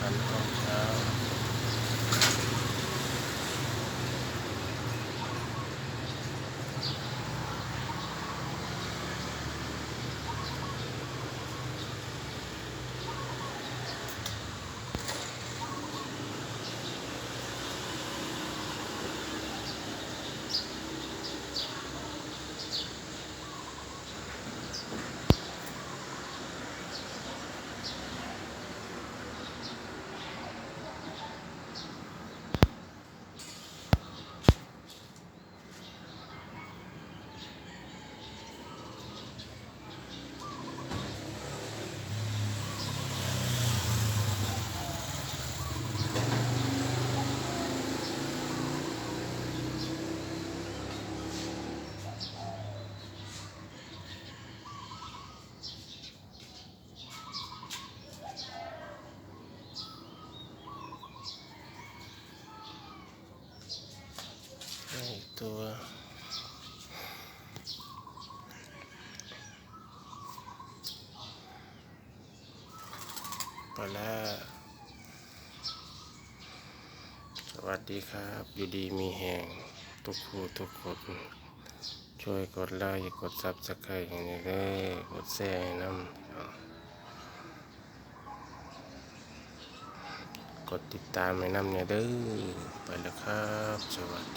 กันตอนเช้าตัวไปแล้วสวัสดีครับอยู่ดีมีแห่งทุกคู่ทุกคนช่วยกดไลค์กดซับสไครต์ให้เด้อกดแชร์ให้น้ำกดติดตามให้น้ำเนี่ยเด้อไปแล้วครับสวัสดี